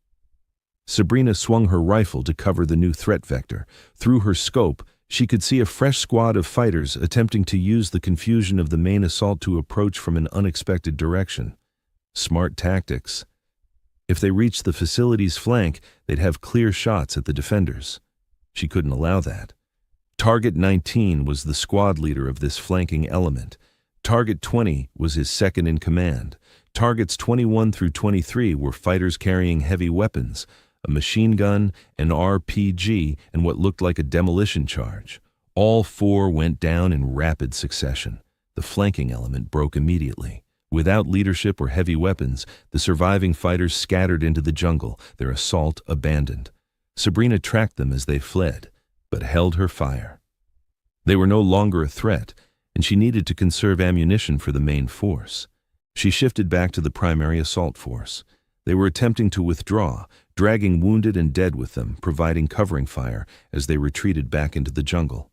Sabrina swung her rifle to cover the new threat vector. Through her scope, she could see a fresh squad of fighters attempting to use the confusion of the main assault to approach from an unexpected direction. Smart tactics. If they reached the facility's flank, they'd have clear shots at the defenders. She couldn't allow that. Target 19 was the squad leader of this flanking element. Target 20 was his second in command. Targets 21 through 23 were fighters carrying heavy weapons, a machine gun, an RPG, and what looked like a demolition charge. All four went down in rapid succession. The flanking element broke immediately. Without leadership or heavy weapons, the surviving fighters scattered into the jungle, their assault abandoned. Sabrina tracked them as they fled, but held her fire. They were no longer a threat, and she needed to conserve ammunition for the main force. She shifted back to the primary assault force. They were attempting to withdraw, dragging wounded and dead with them, providing covering fire as they retreated back into the jungle.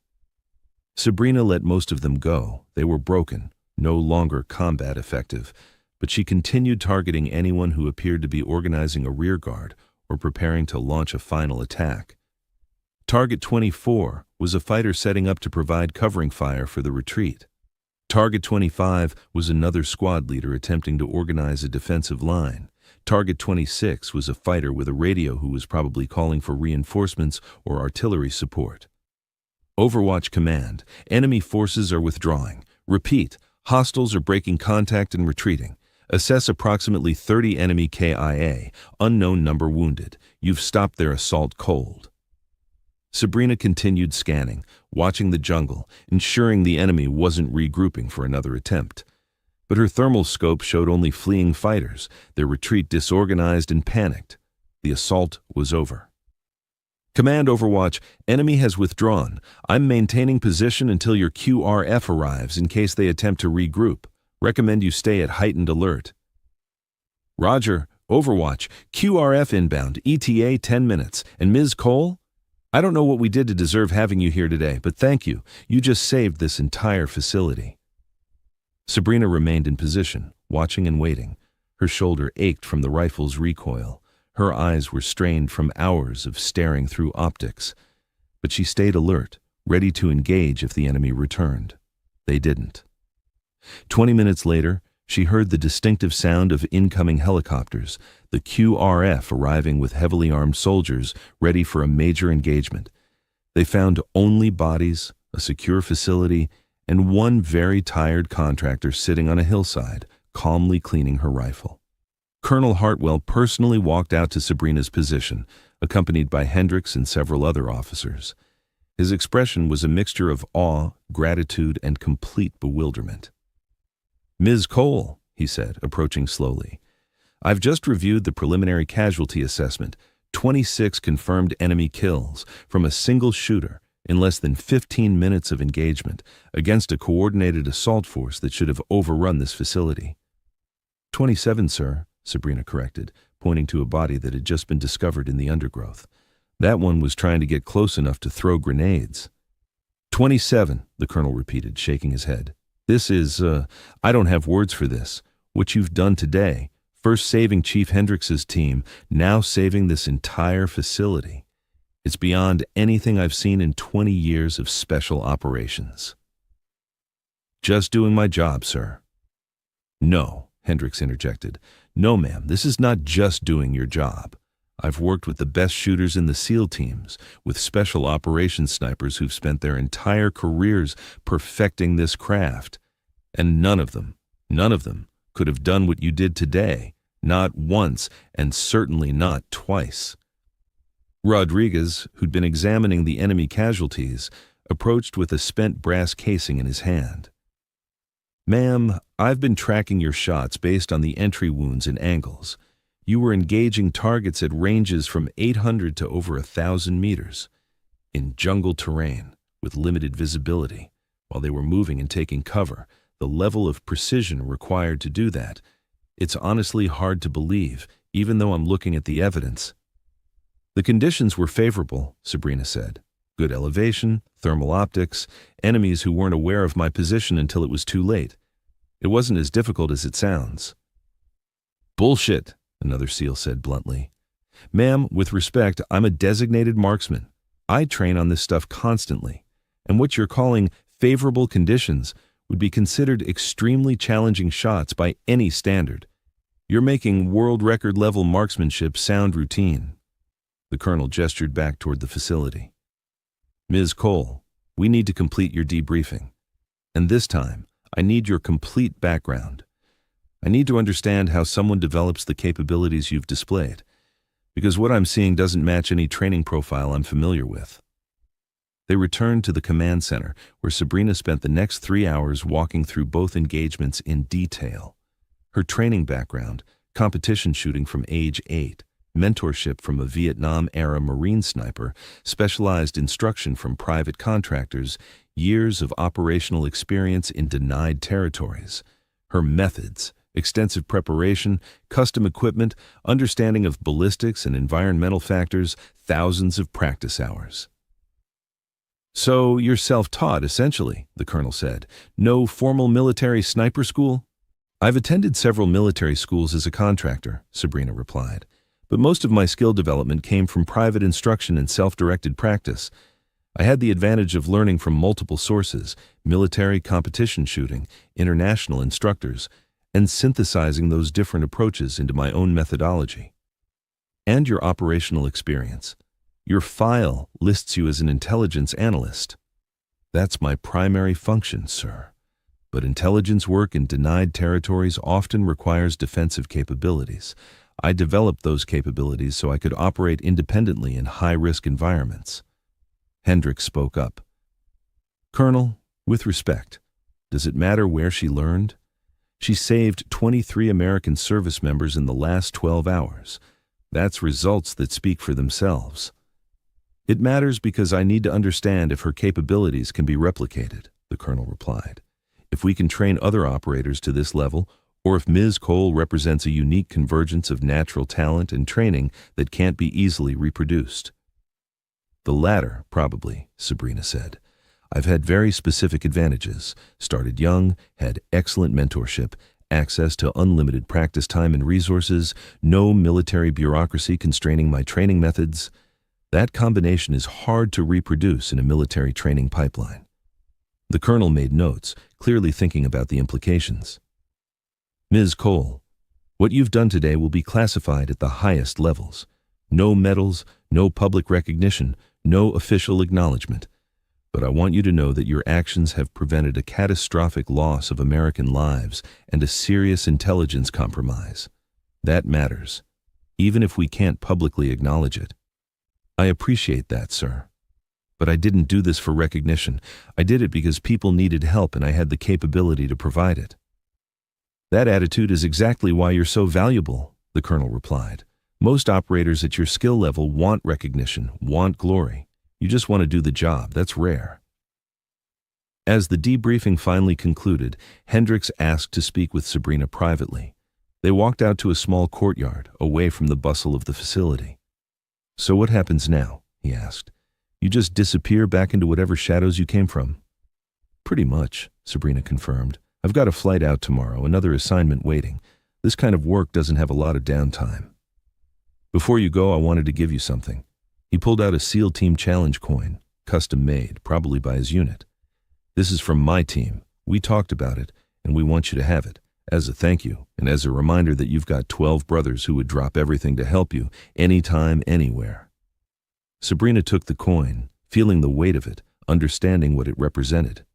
Sabrina let most of them go. They were broken, no longer combat effective, but she continued targeting anyone who appeared to be organizing a rearguard or preparing to launch a final attack. Target 24 was a fighter setting up to provide covering fire for the retreat. Target 25 was another squad leader attempting to organize a defensive line. Target 26 was a fighter with a radio who was probably calling for reinforcements or artillery support. Overwatch Command, enemy forces are withdrawing. Repeat, hostiles are breaking contact and retreating. Assess approximately 30 enemy KIA, unknown number wounded. You've stopped their assault cold. Sabrina continued scanning, watching the jungle, ensuring the enemy wasn't regrouping for another attempt. But her thermal scope showed only fleeing fighters, their retreat disorganized and panicked. The assault was over. Command Overwatch, enemy has withdrawn. I'm maintaining position until your QRF arrives in case they attempt to regroup. Recommend you stay at heightened alert. Roger, Overwatch, QRF inbound, ETA 10 minutes. And Ms. Cole? I don't know what we did to deserve having you here today, but thank you. You just saved this entire facility. Sabrina remained in position, watching and waiting. Her shoulder ached from the rifle's recoil. Her eyes were strained from hours of staring through optics. But she stayed alert, ready to engage if the enemy returned. They didn't. 20 minutes later, she heard the distinctive sound of incoming helicopters, the QRF arriving with heavily armed soldiers ready for a major engagement. They found only bodies, a secure facility, and one very tired contractor sitting on a hillside, calmly cleaning her rifle. Colonel Hartwell personally walked out to Sabrina's position, accompanied by Hendricks and several other officers. His expression was a mixture of awe, gratitude, and complete bewilderment. Ms. Cole, he said, approaching slowly, I've just reviewed the preliminary casualty assessment, 26 confirmed enemy kills from a single shooter in less than 15 minutes of engagement against a coordinated assault force that should have overrun this facility. 27, sir, Sabrina corrected, pointing to a body that had just been discovered in the undergrowth. That one was trying to get close enough to throw grenades. 27, the colonel repeated, shaking his head. This is, I don't have words for this. What you've done today, first saving Chief Hendricks's team, now saving this entire facility. It's beyond anything I've seen in 20 years of special operations. Just doing my job, sir. No, Hendricks interjected. No, ma'am, this is not just doing your job. I've worked with the best shooters in the SEAL teams, with special operations snipers who've spent their entire careers perfecting this craft. And none of them could have done what you did today, not once, and certainly not twice. Rodriguez, who'd been examining the enemy casualties, approached with a spent brass casing in his hand. "Ma'am, I've been tracking your shots based on the entry wounds and angles. You were engaging targets at ranges from 800 to over 1,000 meters, in jungle terrain, with limited visibility, while they were moving and taking cover. The level of precision required to do that, it's honestly hard to believe, even though I'm looking at the evidence." "The conditions were favorable," Sabrina said. "Good elevation, thermal optics, enemies who weren't aware of my position until it was too late. It wasn't as difficult as it sounds." "Bullshit," another SEAL said bluntly. "Ma'am, with respect, I'm a designated marksman. I train on this stuff constantly, and what you're calling favorable conditions would be considered extremely challenging shots by any standard. You're making world record level marksmanship sound routine." The colonel gestured back toward the facility. "Ms. Cole, we need to complete your debriefing. And this time, I need your complete background. I need to understand how someone develops the capabilities you've displayed, because what I'm seeing doesn't match any training profile I'm familiar with." They returned to the command center, where Sabrina spent the next 3 hours walking through both engagements in detail. Her training background, competition shooting from age 8, mentorship from a Vietnam-era Marine sniper, specialized instruction from private contractors, years of operational experience in denied territories. Her methods, extensive preparation, custom equipment, understanding of ballistics and environmental factors, thousands of practice hours. "So you're self-taught, essentially," the colonel said. "No formal military sniper school?" "I've attended several military schools as a contractor," Sabrina replied, "but most of my skill development came from private instruction and self-directed practice. I had the advantage of learning from multiple sources, military competition shooting, international instructors, and synthesizing those different approaches into my own methodology. And your operational experience. Your file lists you as an intelligence analyst. That's my primary function, sir. But intelligence work in denied territories often requires defensive capabilities. I developed those capabilities so I could operate independently in high-risk environments." Hendricks spoke up. "Colonel, with respect, does it matter where she learned? She saved 23 American service members in the last 12 hours. That's results that speak for themselves." "It matters because I need to understand if her capabilities can be replicated," the colonel replied. "If we can train other operators to this level, or if Ms. Cole represents a unique convergence of natural talent and training that can't be easily reproduced." "The latter, probably," Sabrina said. "I've had very specific advantages. Started young, had excellent mentorship, access to unlimited practice time and resources, no military bureaucracy constraining my training methods. That combination is hard to reproduce in a military training pipeline." The colonel made notes, clearly thinking about the implications. "Ms. Cole, what you've done today will be classified at the highest levels. No medals, no public recognition, no official acknowledgement. But I want you to know that your actions have prevented a catastrophic loss of American lives and a serious intelligence compromise. That matters, even if we can't publicly acknowledge it." "I appreciate that, sir. But I didn't do this for recognition. I did it because people needed help and I had the capability to provide it." "That attitude is exactly why you're so valuable," the colonel replied. "Most operators at your skill level want recognition, want glory. You just want to do the job. That's rare." As the debriefing finally concluded, Hendricks asked to speak with Sabrina privately. They walked out to a small courtyard, away from the bustle of the facility. "So what happens now?" he asked. "You just disappear back into whatever shadows you came from?" "Pretty much," Sabrina confirmed. "I've got a flight out tomorrow, another assignment waiting. This kind of work doesn't have a lot of downtime. Before you go, I wanted to give you something." He pulled out a SEAL Team Challenge coin, custom made, probably by his unit. "This is from my team. We talked about it, and we want you to have it, as a thank you, and as a reminder that you've got 12 brothers who would drop everything to help you, anytime, anywhere." Sabrina took the coin, feeling the weight of it, understanding what it represented.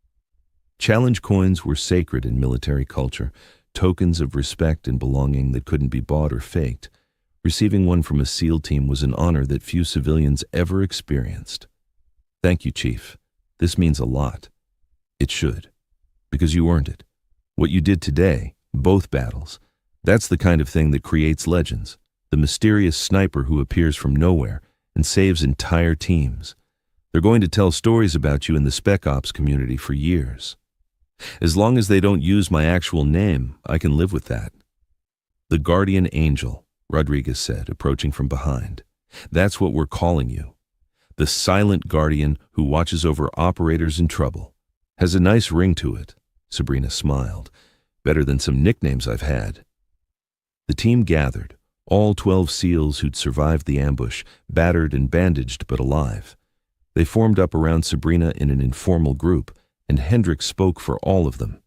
Challenge coins were sacred in military culture, tokens of respect and belonging that couldn't be bought or faked. Receiving one from a SEAL team was an honor that few civilians ever experienced. Thank you, Chief. This means a lot. It should. Because you earned it. What you did today, both battles, that's the kind of thing that creates legends. The mysterious sniper who appears from nowhere and saves entire teams. They're going to tell stories about you in the Spec Ops community for years. As long as they don't use my actual name, I can live with that. The Guardian Angel, Rodriguez said, approaching from behind. That's what we're calling you. The silent guardian who watches over operators in trouble. Has a nice ring to it. Sabrina smiled. Better than some nicknames I've had. The team gathered, all 12 SEALs who'd survived the ambush, battered and bandaged but alive. They formed up around Sabrina in an informal group, and Hendricks spoke for all of them.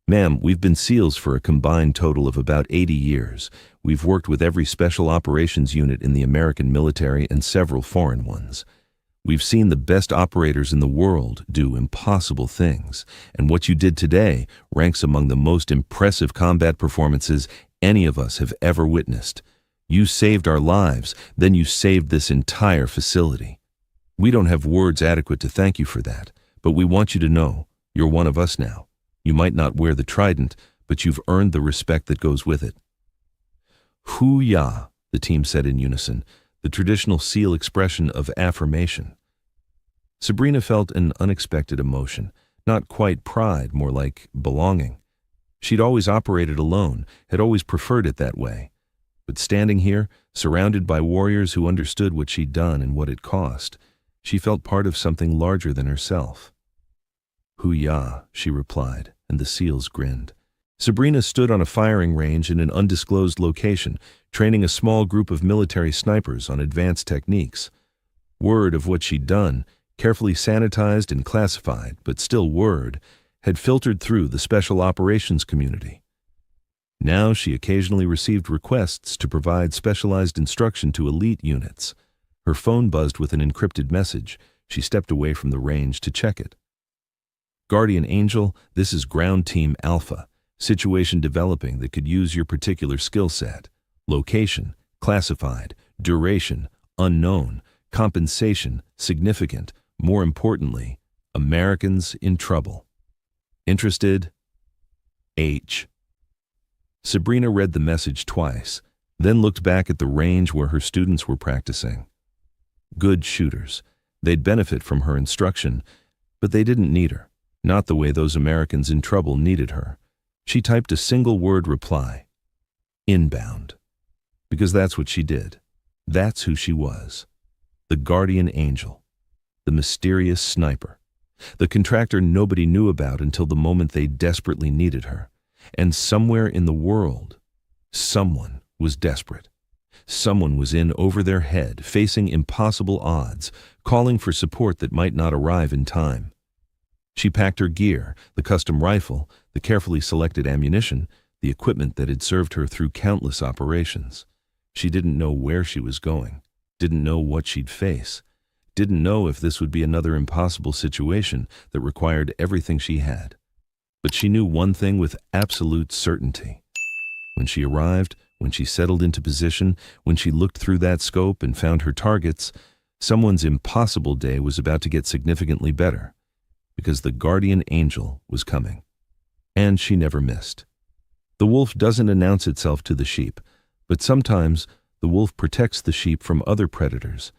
Ma'am, we've been SEALs for a combined total of about 80 years. We've worked with every special operations unit in the American military and several foreign ones. We've seen the best operators in the world do impossible things, and what you did today ranks among the most impressive combat performances any of us have ever witnessed. You saved our lives, then you saved this entire facility. We don't have words adequate to thank you for that, but we want you to know you're one of us now. You might not wear the trident, but you've earned the respect that goes with it. Hoo-yah, the team said in unison, the traditional SEAL expression of affirmation. Sabrina felt an unexpected emotion, not quite pride, more like belonging. She'd always operated alone, had always preferred it that way. But standing here, surrounded by warriors who understood what she'd done and what it cost, she felt part of something larger than herself. Hoo-yah, she replied, and the SEALs grinned. Sabrina stood on a firing range in an undisclosed location, training a small group of military snipers on advanced techniques. Word of what she'd done, carefully sanitized and classified, but still word, had filtered through the special operations community. Now she occasionally received requests to provide specialized instruction to elite units. Her phone buzzed with an encrypted message. She stepped away from the range to check it. Guardian Angel, this is Ground Team Alpha. Situation developing that could use your particular skill set. Location, classified. Duration, unknown. Compensation, significant. More importantly, Americans in trouble. Interested? H. Sabrina read the message twice, then looked back at the range where her students were practicing. Good shooters. They'd benefit from her instruction, but they didn't need her. Not the way those Americans in trouble needed her. She typed a single-word reply. Inbound. Because that's what she did. That's who she was. The Guardian Angel. The mysterious sniper. The contractor nobody knew about until the moment they desperately needed her. And somewhere in the world, someone was desperate. Someone was in over their head, facing impossible odds, calling for support that might not arrive in time. She packed her gear, the custom rifle, the carefully selected ammunition, the equipment that had served her through countless operations. She didn't know where she was going, didn't know what she'd face, didn't know if this would be another impossible situation that required everything she had. But she knew one thing with absolute certainty. When she arrived, when she settled into position, when she looked through that scope and found her targets, someone's impossible day was about to get significantly better. Because the Guardian Angel was coming. And she never missed. The wolf doesn't announce itself to the sheep, but sometimes the wolf protects the sheep from other predators.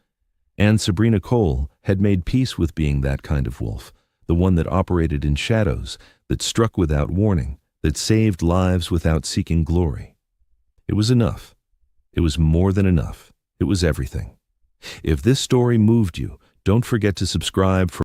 And Sabrina Cole had made peace with being that kind of wolf, the one that operated in shadows, that struck without warning, that saved lives without seeking glory. It was enough. It was more than enough. It was everything. If this story moved you, don't forget to subscribe for